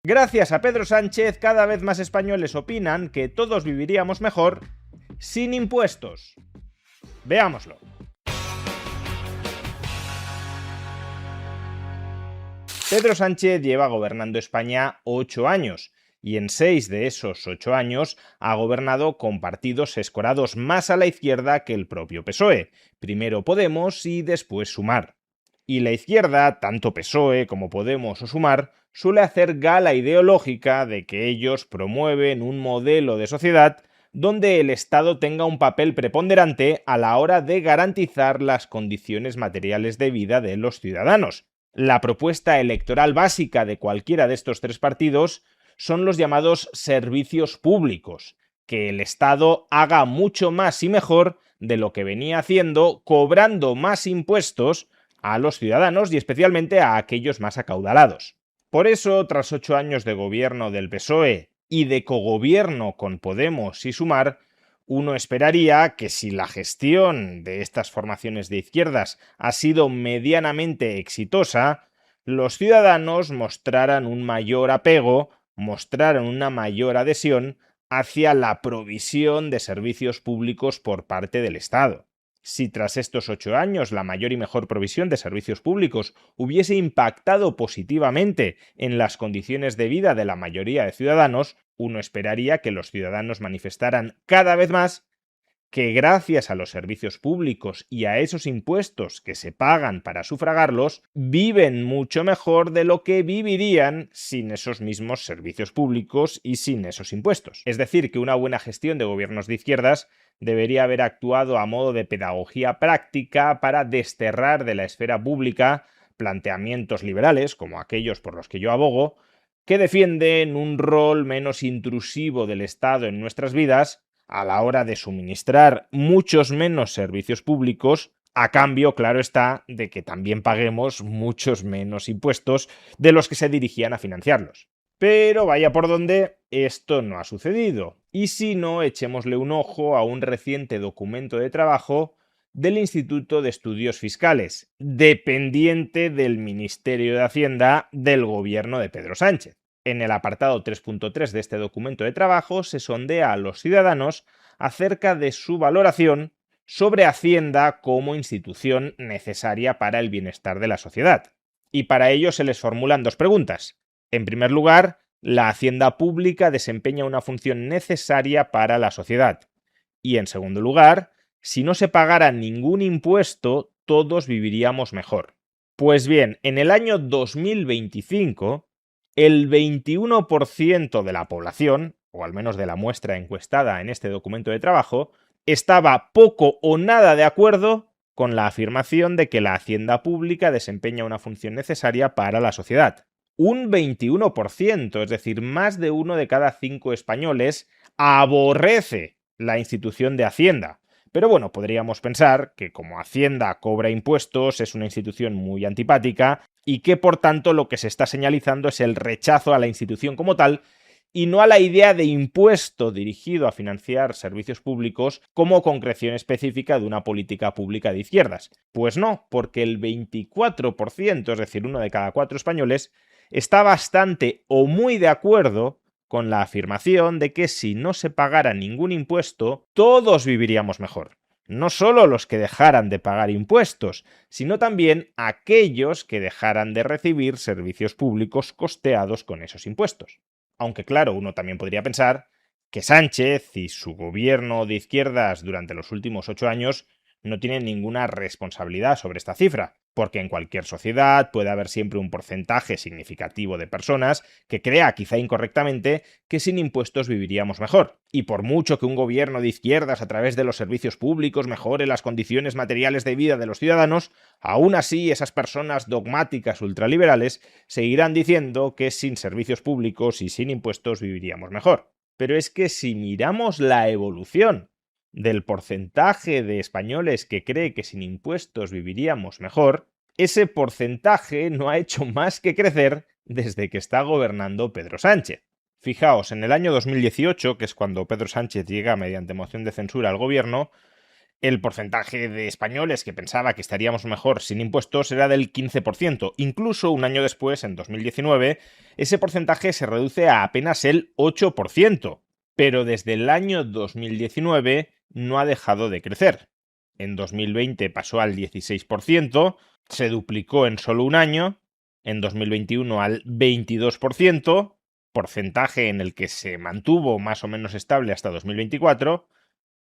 Gracias a Pedro Sánchez, cada vez más españoles opinan que todos viviríamos mejor sin impuestos. Veámoslo. Pedro Sánchez lleva gobernando España 8 años y en 6 de esos 8 años ha gobernado con partidos escorados más a la izquierda que el propio PSOE, primero Podemos y después Sumar. Y la izquierda, tanto PSOE como Podemos o Sumar, suele hacer gala ideológica de que ellos promueven un modelo de sociedad donde el Estado tenga un papel preponderante a la hora de garantizar las condiciones materiales de vida de los ciudadanos. La propuesta electoral básica de cualquiera de estos tres partidos son los llamados servicios públicos, que el Estado haga mucho más y mejor de lo que venía haciendo, cobrando más impuestos a los ciudadanos y especialmente a aquellos más acaudalados. Por eso, tras 8 años de gobierno del PSOE y de cogobierno con Podemos y Sumar, uno esperaría que si la gestión de estas formaciones de izquierdas ha sido medianamente exitosa, los ciudadanos mostraran un mayor apego, mostraran una mayor adhesión hacia la provisión de servicios públicos por parte del Estado. Si tras estos 8 años la mayor y mejor provisión de servicios públicos hubiese impactado positivamente en las condiciones de vida de la mayoría de ciudadanos, uno esperaría que los ciudadanos manifestaran cada vez más que gracias a los servicios públicos y a esos impuestos que se pagan para sufragarlos, viven mucho mejor de lo que vivirían sin esos mismos servicios públicos y sin esos impuestos. Es decir, que una buena gestión de gobiernos de izquierdas debería haber actuado a modo de pedagogía práctica para desterrar de la esfera pública planteamientos liberales, como aquellos por los que yo abogo, que defienden un rol menos intrusivo del Estado en nuestras vidas a la hora de suministrar muchos menos servicios públicos, a cambio, claro está, de que también paguemos muchos menos impuestos de los que se dirigían a financiarlos. Pero vaya por donde, esto no ha sucedido. Y si no, echémosle un ojo a un reciente documento de trabajo del Instituto de Estudios Fiscales, dependiente del Ministerio de Hacienda del gobierno de Pedro Sánchez. En el apartado 3.3 de este documento de trabajo se sondea a los ciudadanos acerca de su valoración sobre Hacienda como institución necesaria para el bienestar de la sociedad. Y para ello se les formulan dos preguntas. En primer lugar, ¿la Hacienda pública desempeña una función necesaria para la sociedad? Y en segundo lugar, si no se pagara ningún impuesto, todos viviríamos mejor. Pues bien, en el año 2025, el 21% de la población, o al menos de la muestra encuestada en este documento de trabajo, estaba poco o nada de acuerdo con la afirmación de que la hacienda pública desempeña una función necesaria para la sociedad. Un 21%, es decir, más de 1 de cada 5 españoles, aborrece la institución de Hacienda. Pero bueno, podríamos pensar que como Hacienda cobra impuestos, es una institución muy antipática y que por tanto lo que se está señalizando es el rechazo a la institución como tal y no a la idea de impuesto dirigido a financiar servicios públicos como concreción específica de una política pública de izquierdas. Pues no, porque el 24%, es decir, 1 de cada 4 españoles, está bastante o muy de acuerdo con la afirmación de que si no se pagara ningún impuesto, todos viviríamos mejor. No solo los que dejaran de pagar impuestos, sino también aquellos que dejaran de recibir servicios públicos costeados con esos impuestos. Aunque claro, uno también podría pensar que Sánchez y su gobierno de izquierdas durante los últimos 8 años no tienen ninguna responsabilidad sobre esta cifra, porque en cualquier sociedad puede haber siempre un porcentaje significativo de personas que crea, quizá incorrectamente, que sin impuestos viviríamos mejor. Y por mucho que un gobierno de izquierdas a través de los servicios públicos mejore las condiciones materiales de vida de los ciudadanos, aún así esas personas dogmáticas ultraliberales seguirán diciendo que sin servicios públicos y sin impuestos viviríamos mejor. Pero es que si miramos la evolución del porcentaje de españoles que cree que sin impuestos viviríamos mejor, ese porcentaje no ha hecho más que crecer desde que está gobernando Pedro Sánchez. Fijaos, en el año 2018, que es cuando Pedro Sánchez llega mediante moción de censura al gobierno, El porcentaje de españoles que pensaba que estaríamos mejor sin impuestos era del 15%. Incluso un año después, en 2019, ese porcentaje se reduce a apenas el 8%. Pero desde el año 2019 no ha dejado de crecer. En 2020 pasó al 16%, se duplicó en solo un año, en 2021 al 22%, porcentaje en el que se mantuvo más o menos estable hasta 2024,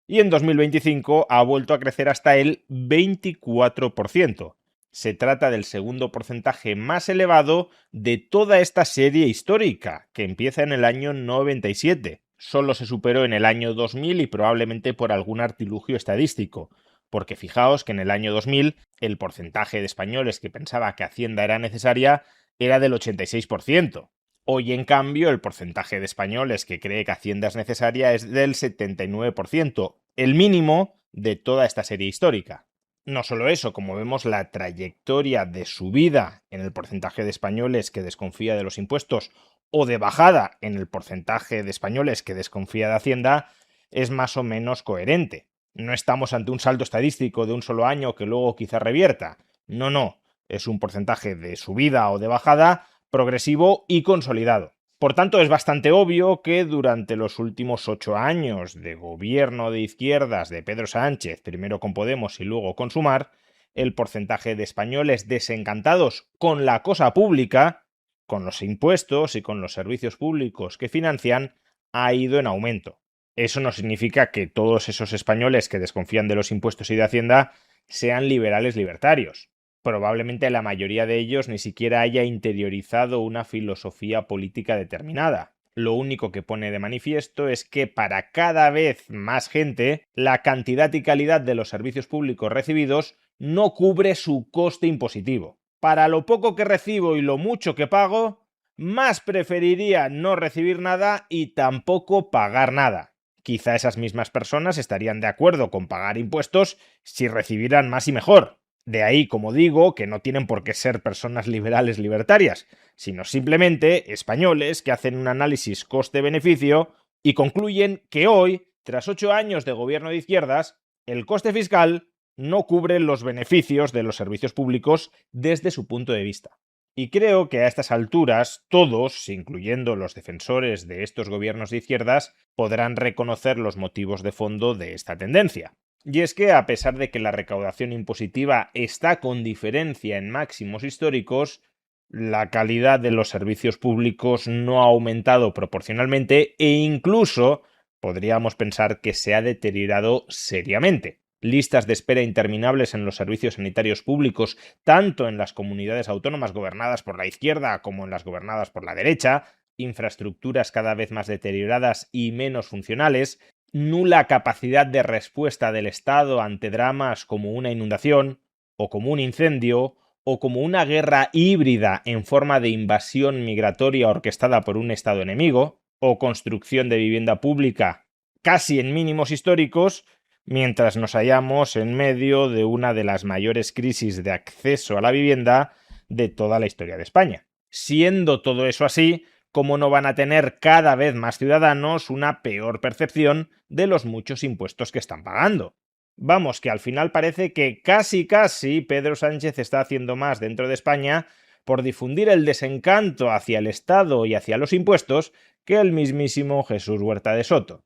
y en 2025 ha vuelto a crecer hasta el 24%. Se trata del segundo porcentaje más elevado de toda esta serie histórica, que empieza en el año 97. Solo se superó en el año 2000 y probablemente por algún artilugio estadístico, porque fijaos que en el año 2000 el porcentaje de españoles que pensaba que Hacienda era necesaria era del 86%. Hoy, en cambio, el porcentaje de españoles que cree que Hacienda es necesaria es del 79%, el mínimo de toda esta serie histórica. No solo eso, como vemos, la trayectoria de subida en el porcentaje de españoles que desconfía de los impuestos o de bajada en el porcentaje de españoles que desconfía de Hacienda es más o menos coherente. No estamos ante un salto estadístico de un solo año que luego quizá revierta. No. Es un porcentaje de subida o de bajada progresivo y consolidado. Por tanto, es bastante obvio que durante los últimos 8 años de gobierno de izquierdas de Pedro Sánchez, primero con Podemos y luego con Sumar, el porcentaje de españoles desencantados con la cosa pública, con los impuestos y con los servicios públicos que financian, ha ido en aumento. Eso no significa que todos esos españoles que desconfían de los impuestos y de Hacienda sean liberales libertarios. Probablemente la mayoría de ellos ni siquiera haya interiorizado una filosofía política determinada. Lo único que pone de manifiesto es que para cada vez más gente, la cantidad y calidad de los servicios públicos recibidos no cubre su coste impositivo. Para lo poco que recibo y lo mucho que pago, más preferiría no recibir nada y tampoco pagar nada. Quizá esas mismas personas estarían de acuerdo con pagar impuestos si recibieran más y mejor. De ahí, como digo, que no tienen por qué ser personas liberales libertarias, sino simplemente españoles que hacen un análisis coste-beneficio y concluyen que hoy, tras 8 años de gobierno de izquierdas, el coste fiscal no cubre los beneficios de los servicios públicos desde su punto de vista. Y creo que a estas alturas todos, incluyendo los defensores de estos gobiernos de izquierdas, podrán reconocer los motivos de fondo de esta tendencia. Y es que, a pesar de que la recaudación impositiva está con diferencia en máximos históricos, la calidad de los servicios públicos no ha aumentado proporcionalmente e incluso podríamos pensar que se ha deteriorado seriamente. Listas de espera interminables en los servicios sanitarios públicos, tanto en las comunidades autónomas gobernadas por la izquierda como en las gobernadas por la derecha, infraestructuras cada vez más deterioradas y menos funcionales, nula capacidad de respuesta del Estado ante dramas como una inundación, o como un incendio, o como una guerra híbrida en forma de invasión migratoria orquestada por un Estado enemigo, o construcción de vivienda pública casi en mínimos históricos, mientras nos hallamos en medio de una de las mayores crisis de acceso a la vivienda de toda la historia de España. Siendo todo eso así, ¿cómo no van a tener cada vez más ciudadanos una peor percepción de los muchos impuestos que están pagando? Vamos, que al final parece que casi Pedro Sánchez está haciendo más dentro de España por difundir el desencanto hacia el Estado y hacia los impuestos que el mismísimo Jesús Huerta de Soto.